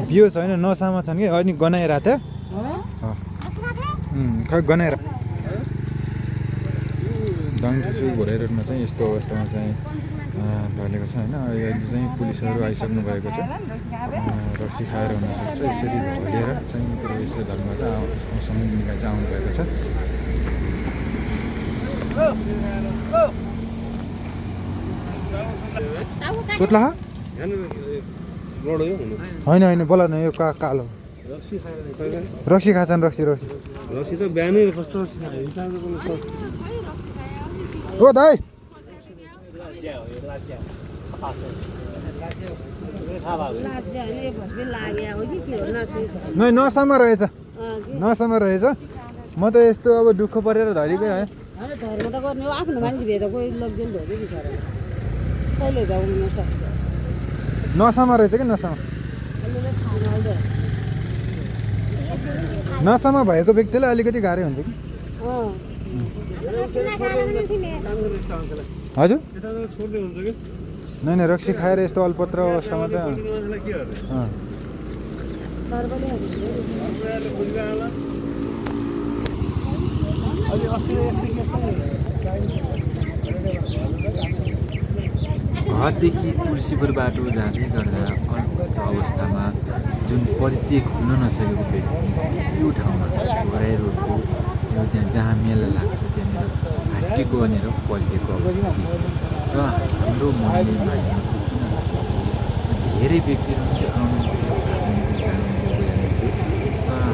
बियोस होइन नसामा छन् कि अनि गनाइरहेको थियो खै गनाएर दाङचुचु घोराइ रोडमा चाहिँ यस्तो अवस्थामा चाहिँ ढलेको छ होइन अहिले चाहिँ पुलिसहरू आइसक्नु भएको छ रक्सी खाएर हुनसक्छ यसरी ढलेर चाहिँ यसो धर्ममा चाहिँ समय निकाय चाहिँ आउनुभएको छ चोट्ला होइन होइन बोला न यो कालो रक्सी खान्छन् रक्सी त बिहानै कस्तो हो दाइ नै नसामा रहेछ म त यस्तो अब दुःख परेर धरेकै है नसामा रहेछ कि नसामा भएको व्यक्तिलाई अलिकति गाह्रै हुन्छ कि हजुर नै रक्सी खाएर यस्तो अल्पत्र अवस्थामा चाहिँ घरदेखि तुलसीपुर बाटो जाँदै गर्दा अल्पत्र अवस्थामा जुन परिचय खुल्न नसकेको व्यक्ति त्यो ठाउँमा घोराइ रोडको त्यहाँ जहाँ मेला लाग्छ त्यहाँनिर हाटिएको भनेर पल्टेको अवस्था र हाम्रो मनले माग्नु धेरै व्यक्तिहरू आउनु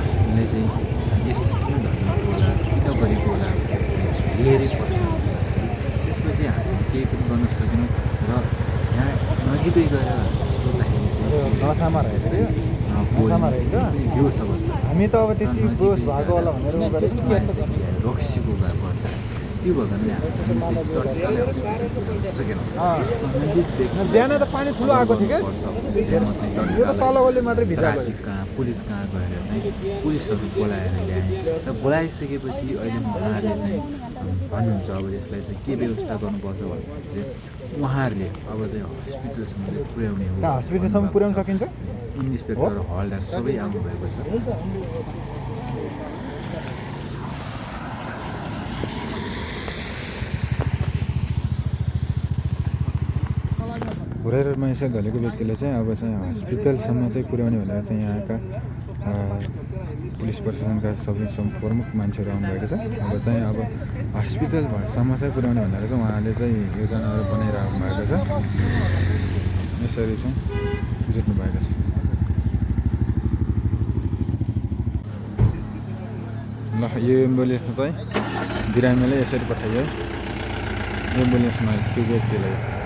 हामीले चाहिँ यस्तो किन धर्मको होला किन गरेको होला धेरै प्रश्न त्यसपछि हामी केही पनि गर्न सकेनौँ र यहाँ नजिकै गएर सोद्धाखेरि चाहिँ नसामा रहेछ बेहोस अवस्था हामी त अब त्यति बेहोस भएको होला भनेर रक्सीको गर्दा त्यो भएको बिहान त पानी ठुलो आएको थियो क्या यो त तल ओली मात्रै भिजाएको कहाँ पुलिस कहाँ गएर चाहिँ पुलिसहरू बोलाएर ल्याएँ र बोलाइसकेपछि अहिले उहाँहरूले चाहिँ भन्नुहुन्छ अब यसलाई चाहिँ के व्यवस्था गर्नुपर्छ भनेपछि चाहिँ उहाँहरूले अब चाहिँ हस्पिटलसम्म पुर्याउने हो हस्पिटलसम्म पुर्याउन सकिन्छ इन्सपेक्टर हलदार सबै आउनुभएको छ घोराइ रोडमा यसो ढलेको व्यक्तिले चाहिँ अब चाहिँ हस्पिटलसम्म चाहिँ पुर्याउने भनेर चाहिँ यहाँका पुलिस प्रशासनका सबै प्रमुख मान्छेहरू आउनुभएको छ अब चाहिँ अब हस्पिटलसम्म चाहिँ पुर्याउने भनेर चाहिँ उहाँले चाहिँ योजनाहरू बनाइराख्नु भएको छ यसरी चाहिँ जुट्नु भएको छ ल यो एम्बुलेन्समा चाहिँ बिरामीलाई यसरी पठाइयो एम्बुलेन्समा त्यो व्यक्तिलाई